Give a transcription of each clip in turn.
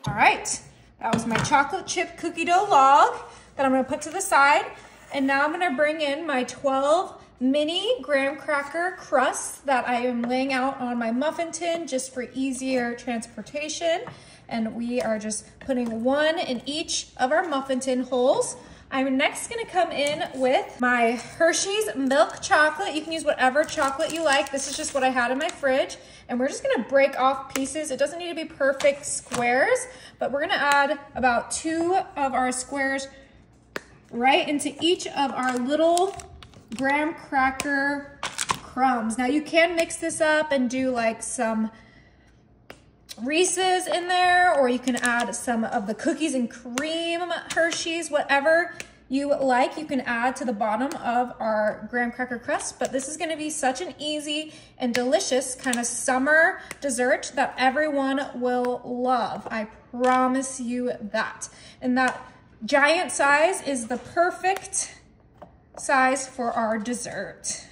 All right, that was my chocolate chip cookie dough log that I'm gonna put to the side. And now I'm gonna bring in my 12 mini graham cracker crusts that I am laying out on my muffin tin just for easier transportation. And we are just putting one in each of our muffin tin holes. I'm next gonna come in with my Hershey's milk chocolate. You can use whatever chocolate you like. This is just what I had in my fridge. And we're just gonna break off pieces. It doesn't need to be perfect squares, but we're gonna add about 2 of our squares right into each of our little graham cracker crumbs. Now you can mix this up and do like some Reese's in there, or you can add some of the cookies and cream Hershey's, whatever you like, you can add to the bottom of our graham cracker crust. But this is gonna be such an easy and delicious kind of summer dessert that everyone will love. I promise you that. And that giant size is the perfect size for our dessert.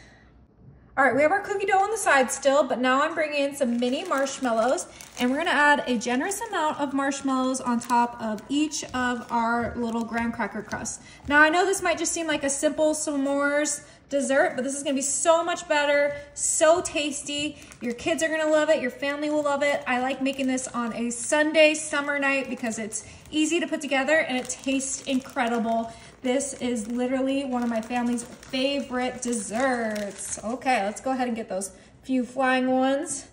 All right, we have our cookie dough on the side still, but now I'm bringing in some mini marshmallows, and we're gonna add a generous amount of marshmallows on top of each of our little graham cracker crusts. Now I know this might just seem like a simple s'mores dessert, but this is gonna be so much better, so tasty. Your kids are gonna love it, your family will love it. I like making this on a Sunday summer night because it's easy to put together and it tastes incredible. This is literally one of my family's favorite desserts. Okay, let's go ahead and get those few flying ones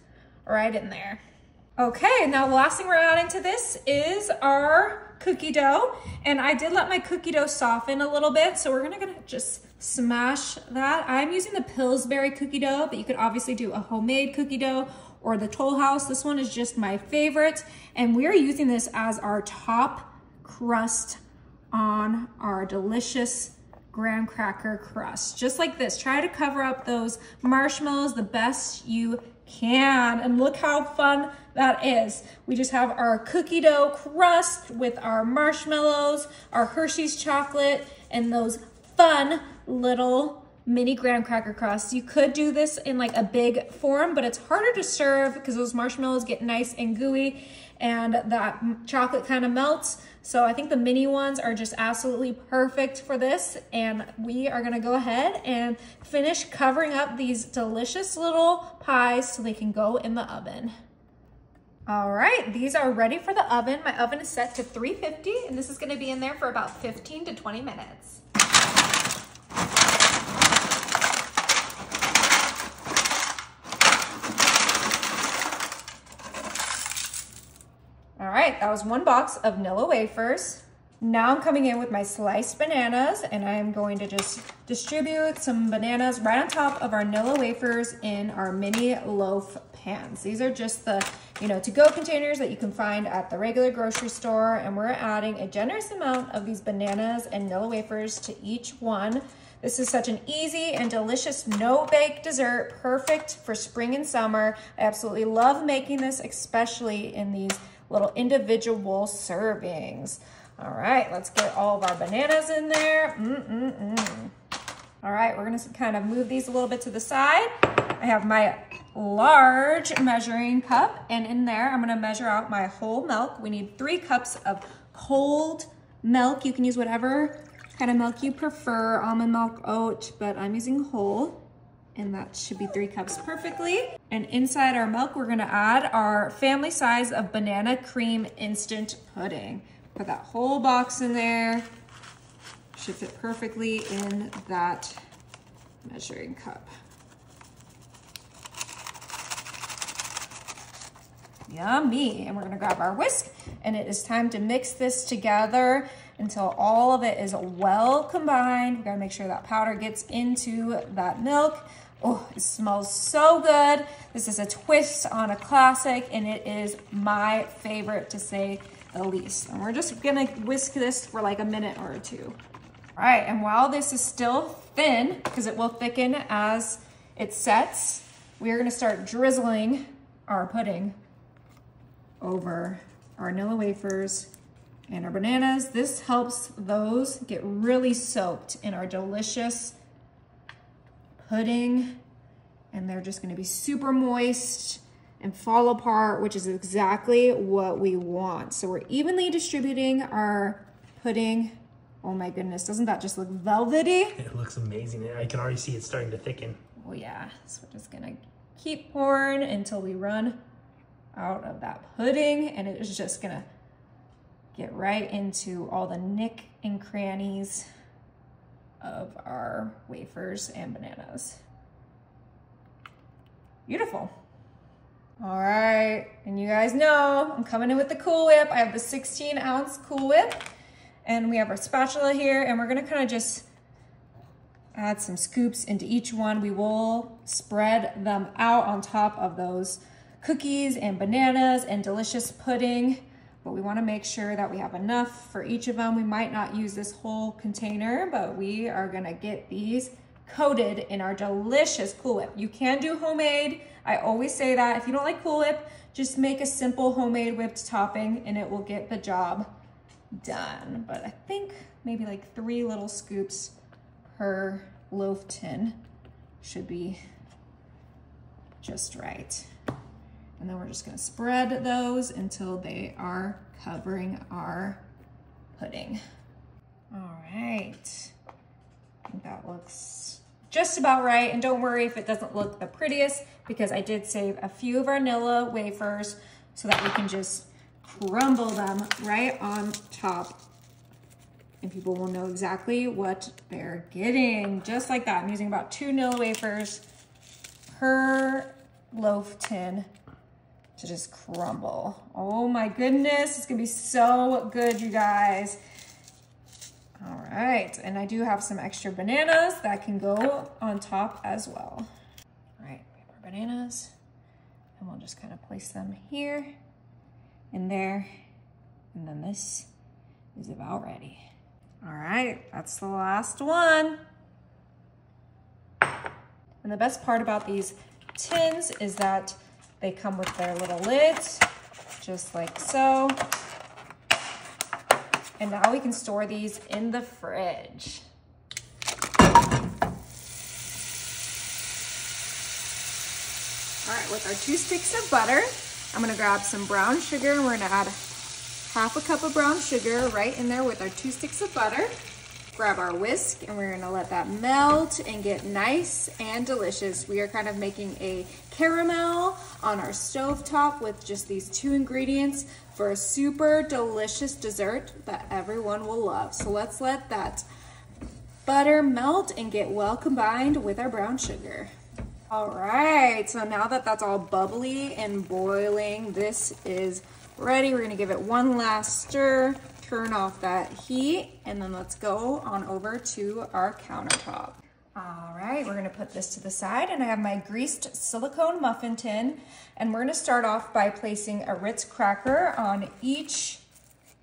right in there. Okay, now the last thing we're adding to this is our cookie dough. And I did let my cookie dough soften a little bit, so we're gonna just smash that. I'm using the Pillsbury cookie dough, but you could obviously do a homemade cookie dough or the Toll House. This one is just my favorite. And we're using this as our top crust on our delicious graham cracker crust. Just like this, try to cover up those marshmallows the best you can. And look how fun that is. We just have our cookie dough crust with our marshmallows, our Hershey's chocolate, and those fun little mini graham cracker crusts. You could do this in like a big form, but it's harder to serve because those marshmallows get nice and gooey and that chocolate kind of melts. So I think the mini ones are just absolutely perfect for this. And we are gonna go ahead and finish covering up these delicious little pies so they can go in the oven. All right, these are ready for the oven. My oven is set to 350, and this is gonna be in there for about 15 to 20 minutes. All right, that was 1 box of Nilla wafers. Now I'm coming in with my sliced bananas, and I'm going to just distribute some bananas right on top of our Nilla wafers in our mini loaf pans. These are just the, to-go containers that you can find at the regular grocery store, and we're adding a generous amount of these bananas and Nilla wafers to each one. This is such an easy and delicious no-bake dessert, perfect for spring and summer. I absolutely love making this, especially in these little individual servings. All right, let's get all of our bananas in there. All right, we're gonna kind of move these a little bit to the side. I have my large measuring cup, and in there, I'm gonna measure out my whole milk. We need 3 cups of cold milk. You can use whatever kind of milk you prefer, almond milk, oat, but I'm using whole. And that should be 3 cups perfectly. And inside our milk, we're gonna add our family size of banana cream instant pudding. Put that whole box in there. Should fit perfectly in that measuring cup. Yummy. And we're gonna grab our whisk, and it is time to mix this together until all of it is well combined. We gotta make sure that powder gets into that milk. Oh, it smells so good. This is a twist on a classic, and it is my favorite to say the least. And we're just gonna whisk this for like a minute or 2. All right, and while this is still thin, because it will thicken as it sets, we are gonna start drizzling our pudding over our Nilla wafers and our bananas. This helps those get really soaked in our delicious pudding, and they're just gonna be super moist and fall apart, which is exactly what we want. So we're evenly distributing our pudding. Oh my goodness, doesn't that just look velvety? It looks amazing. I can already see it starting to thicken. Oh yeah, so we're just gonna keep pouring until we run out of that pudding, and it is just gonna get right into all the nook and crannies of our wafers and bananas. Beautiful. All right, and you guys know I'm coming in with the Cool Whip. I have the 16-ounce Cool Whip, and we have our spatula here, and we're gonna kind of just add some scoops into each one. We will spread them out on top of those cookies and bananas and delicious pudding, but we wanna make sure that we have enough for each of them. We might not use this whole container, but we are gonna get these coated in our delicious Cool Whip. You can do homemade. I always say that. If you don't like Cool Whip, just make a simple homemade whipped topping and it will get the job done. But I think maybe like 3 little scoops per loaf tin should be just right. And then we're just gonna spread those until they are covering our pudding. All right, I think that looks just about right. And don't worry if it doesn't look the prettiest, because I did save a few of our Nilla wafers so that we can just crumble them right on top. And people will know exactly what they're getting, just like that. I'm using about 2 Nilla wafers per loaf tin to just crumble. Oh my goodness, it's gonna be so good, you guys. All right, and I do have some extra bananas that can go on top as well. All right, we have our bananas, and we'll just kind of place them here and there, and then this is about ready. All right, that's the last one. And the best part about these tins is that they come with their little lids, just like so. And now we can store these in the fridge. All right, with our 2 sticks of butter, I'm gonna grab some brown sugar, and we're gonna add 1/2 cup of brown sugar right in there with our 2 sticks of butter. Grab our whisk, and we're gonna let that melt and get nice and delicious. We are kind of making a caramel on our stovetop with just these 2 ingredients for a super delicious dessert that everyone will love. So let's let that butter melt and get well combined with our brown sugar. All right, so now that that's all bubbly and boiling, this is ready. We're gonna give it one last stir, turn off that heat, and then let's go on over to our countertop. All right, we're gonna put this to the side, and I have my greased silicone muffin tin, and we're gonna start off by placing a Ritz cracker on each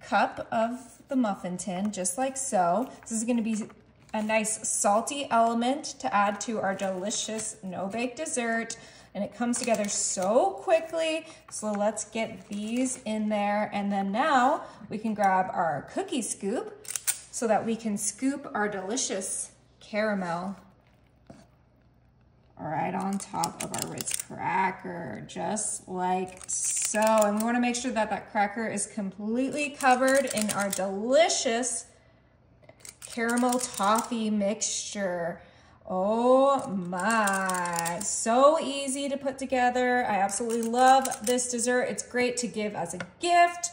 cup of the muffin tin, just like so. This is gonna be a nice salty element to add to our delicious no-bake dessert, and it comes together so quickly. So let's get these in there, and then now we can grab our cookie scoop so that we can scoop our delicious caramel right on top of our Ritz cracker, just like so. And we wanna make sure that that cracker is completely covered in our delicious caramel toffee mixture. Oh my, so easy to put together. I absolutely love this dessert. It's great to give as a gift.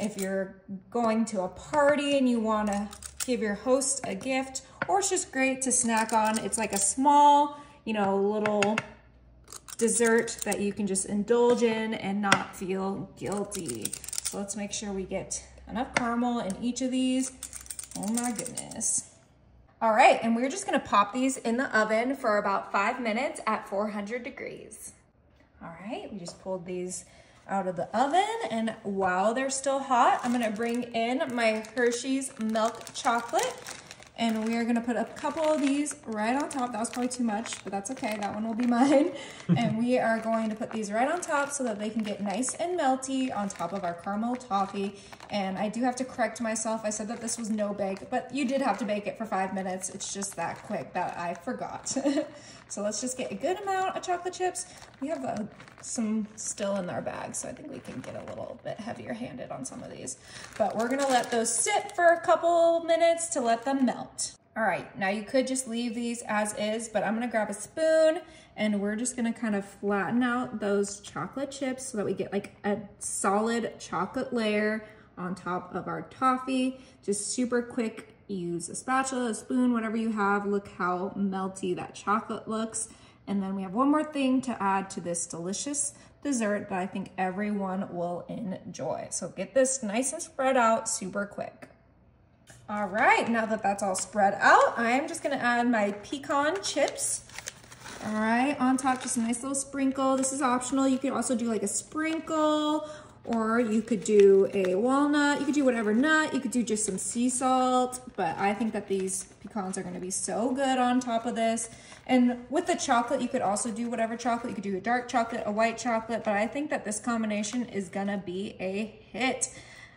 If you're going to a party and you wanna give your host a gift, or it's just great to snack on. It's like a small, little dessert that you can just indulge in and not feel guilty. So let's make sure we get enough caramel in each of these. Oh my goodness. All right, and we're just gonna pop these in the oven for about 5 minutes at 400 degrees. All right, we just pulled these out of the oven, and while they're still hot, I'm gonna bring in my Hershey's milk chocolate, And we are gonna put a couple of these right on top. That was probably too much, but that's okay. That one will be mine. And we are going to put these right on top so that they can get nice and melty on top of our caramel toffee. And I do have to correct myself. I said that this was no bake, but you did have to bake it for 5 minutes. It's just that quick that I forgot. So let's just get a good amount of chocolate chips. We have some still in our bag, so I think we can get a little bit heavier handed on some of these. But we're gonna let those sit for a couple minutes to let them melt. All right, now you could just leave these as is, but I'm gonna grab a spoon and we're just gonna kind of flatten out those chocolate chips so that we get like a solid chocolate layer on top of our toffee. Just super quick. Use a spatula, a spoon, whatever you have. Look how melty that chocolate looks. And then we have one more thing to add to this delicious dessert that I think everyone will enjoy. So get this nice and spread out super quick. All right, now that that's all spread out, I am just gonna add my pecan chips. All right, on top, just a nice little sprinkle. This is optional. You can also do like a sprinkle, or you could do a walnut, you could do whatever nut, you could do just some sea salt, but I think that these pecans are gonna be so good on top of this. And with the chocolate, you could also do whatever chocolate. You could do a dark chocolate, a white chocolate, but I think that this combination is gonna be a hit.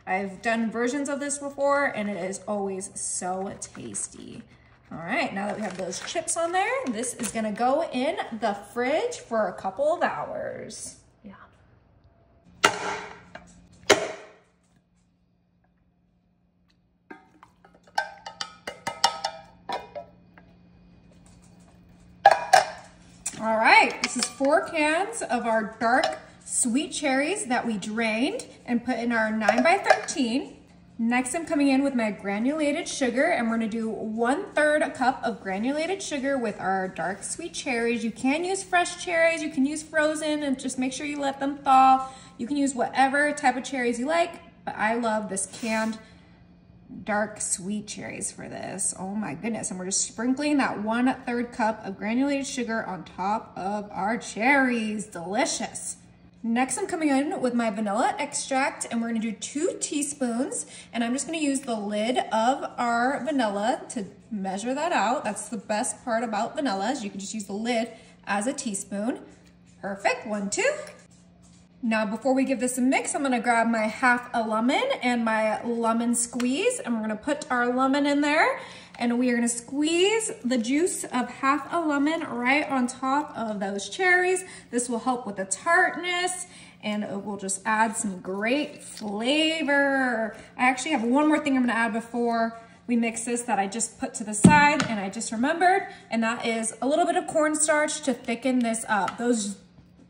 I've done versions of this before and it is always so tasty. All right, now that we have those chips on there, this is gonna go in the fridge for a couple of hours. Yeah. All right, this is 4 cans of our dark sweet cherries that we drained and put in our 9x13. Next, I'm coming in with my granulated sugar, and we're gonna do 1/3 a cup of granulated sugar with our dark sweet cherries. You can use fresh cherries, you can use frozen, and just make sure you let them thaw. You can use whatever type of cherries you like, but I love this canned dark sweet cherries for this. Oh my goodness. And we're just sprinkling that 1/3 cup of granulated sugar on top of our cherries. Delicious. Next, I'm coming in with my vanilla extract, and we're gonna do 2 teaspoons, and I'm just gonna use the lid of our vanilla to measure that out. That's the best part about vanilla, is you can just use the lid as a teaspoon. Perfect, 1, 2. Now, before we give this a mix, I'm gonna grab my half a lemon and my lemon squeeze, and we're gonna put our lemon in there, and we are gonna squeeze the juice of half a lemon right on top of those cherries. This will help with the tartness, and it will just add some great flavor. I actually have one more thing I'm gonna add before we mix this that I just put to the side and I just remembered, and that is a little bit of cornstarch to thicken this up. Those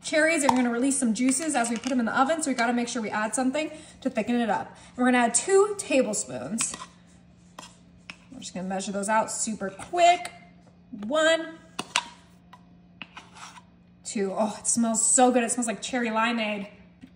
cherries are gonna release some juices as we put them in the oven, so we gotta make sure we add something to thicken it up. And we're gonna add 2 tablespoons. We're just gonna measure those out super quick. 1, 2. Oh, it smells so good. It smells like cherry limeade.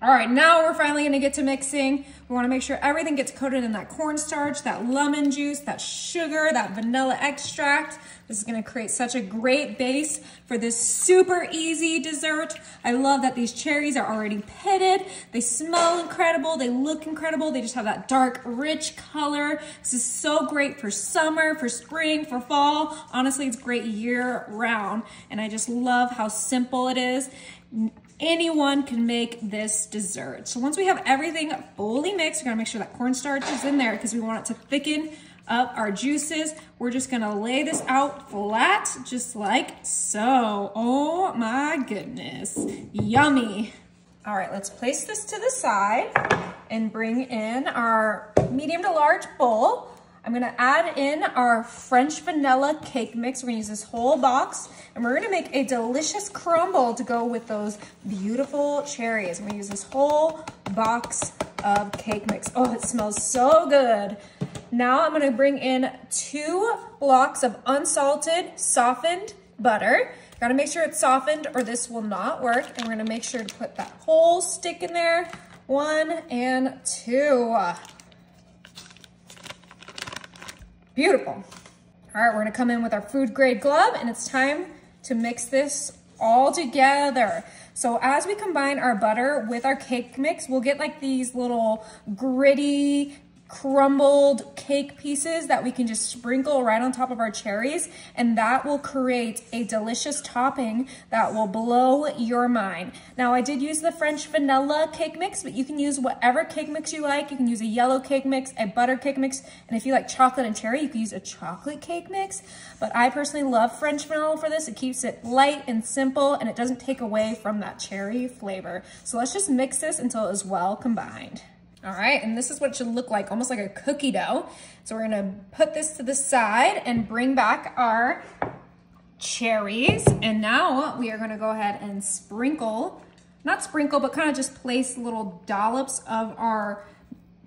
All right, now we're finally gonna get to mixing. We wanna make sure everything gets coated in that cornstarch, that lemon juice, that sugar, that vanilla extract. This is gonna create such a great base for this super easy dessert. I love that these cherries are already pitted. They smell incredible, they look incredible. They just have that dark, rich color. This is so great for summer, for spring, for fall. Honestly, it's great year round. And I just love how simple it is. Anyone can make this dessert. So once we have everything fully mixed, we're gonna make sure that cornstarch is in there because we want it to thicken up our juices. We're just gonna lay this out flat, just like so. Oh my goodness, yummy. All right, let's place this to the side and bring in our medium to large bowl. I'm gonna add in our French vanilla cake mix. We're gonna use this whole box, and we're gonna make a delicious crumble to go with those beautiful cherries. I'm gonna use this whole box of cake mix. Oh, it smells so good. Now I'm gonna bring in 2 blocks of unsalted, softened butter. Gotta make sure it's softened or this will not work. And we're gonna make sure to put that whole stick in there. 1 and 2. Beautiful. All right, we're gonna come in with our food grade glove, and it's time to mix this all together. So as we combine our butter with our cake mix, we'll get like these little gritty crumbled cake pieces that we can just sprinkle right on top of our cherries, and that will create a delicious topping that will blow your mind. Now, I did use the French vanilla cake mix, but you can use whatever cake mix you like. You can use a yellow cake mix, a butter cake mix, and if you like chocolate and cherry, you can use a chocolate cake mix. But I personally love French vanilla for this. It keeps it light and simple, and it doesn't take away from that cherry flavor. So let's just mix this until it is well combined. All right, and this is what it should look like, almost like a cookie dough. So we're gonna put this to the side and bring back our cherries. And now we are gonna go ahead and sprinkle, not sprinkle, but kind of just place little dollops of our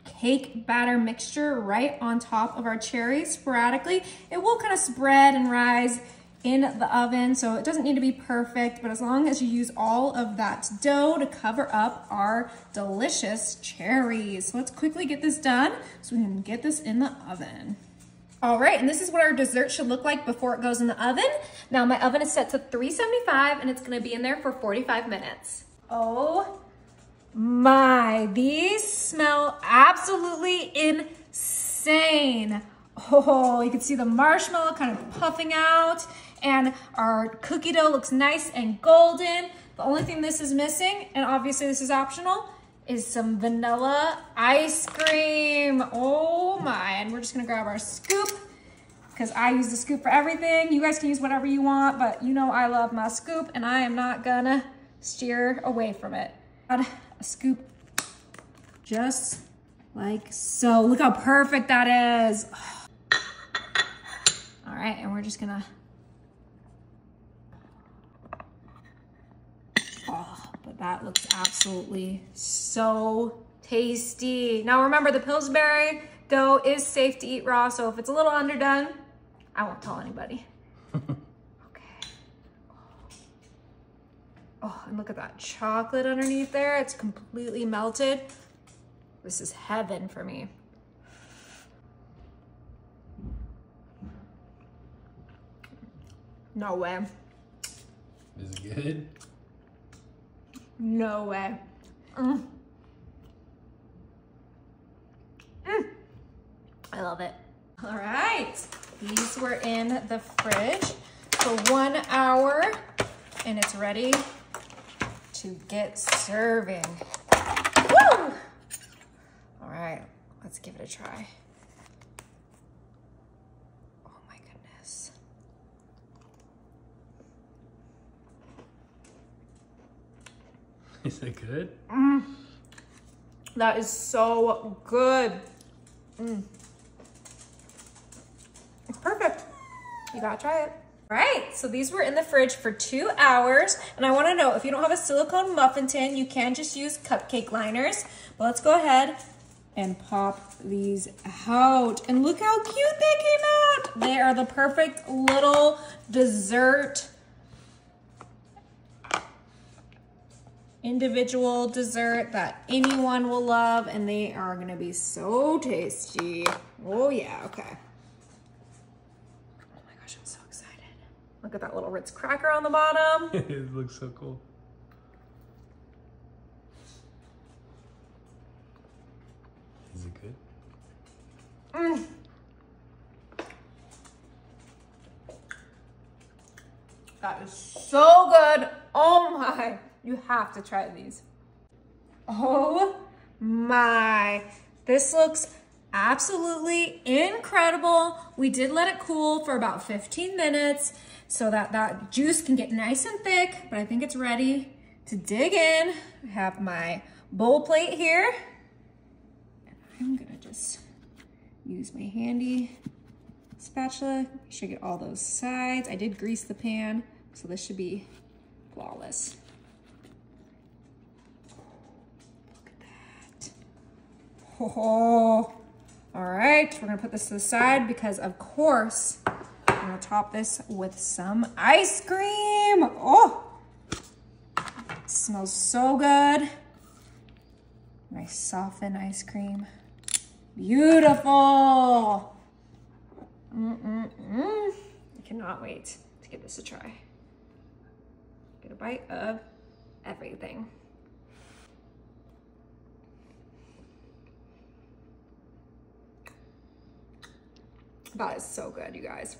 cake batter mixture right on top of our cherries sporadically. It will kind of spread and rise in the oven, so it doesn't need to be perfect, but as long as you use all of that dough to cover up our delicious cherries. So let's quickly get this done so we can get this in the oven. All right, and this is what our dessert should look like before it goes in the oven. Now my oven is set to 375 and it's gonna be in there for 45 minutes. Oh my, these smell absolutely insane. Oh, you can see the marshmallow kind of puffing out, and our cookie dough looks nice and golden. The only thing this is missing, and obviously this is optional, is some vanilla ice cream. Oh my, and we're just gonna grab our scoop, because I use the scoop for everything. You guys can use whatever you want, but you know I love my scoop, and I am not gonna steer away from it. Add a scoop just like so. Look how perfect that is. All right, and we're just gonna, oh, but that looks absolutely so tasty. Now remember, the Pillsbury dough is safe to eat raw, so if it's a little underdone, I won't tell anybody. Okay. Oh, and look at that chocolate underneath there. It's completely melted. This is heaven for me. No way. Is it good? No way. Mm. Mm. I love it. All right. These were in the fridge for 1 hour and it's ready to get serving. Woo! All right, let's give it a try. Oh my goodness. Is it good? That is so good. It's perfect. You gotta try it. All right, so these were in the fridge for 2 hours, and I wanna know, if you don't have a silicone muffin tin, you can just use cupcake liners. But let's go ahead and pop these out. And look how cute they came out. They are the perfect little dessert, individual dessert that anyone will love, and they are gonna be so tasty. Oh yeah, okay. Oh my gosh, I'm so excited. Look at that little Ritz cracker on the bottom. It looks so cool. Is it good? That is so good. Oh my, you have to try these. Oh my, this looks absolutely incredible. We did let it cool for about 15 minutes so that that juice can get nice and thick, but I think it's ready to dig in. I have my bowl plate here, and I'm gonna just use my handy spatula. Make sure I get all those sides. I did grease the pan, so this should be flawless. Look at that. Oh, all right, we're gonna put this to the side because of course, I'm gonna top this with some ice cream. Oh, it smells so good. Nice softened ice cream. Beautiful. I cannot wait to give this a try. Get a bite of everything. That is so good, you guys.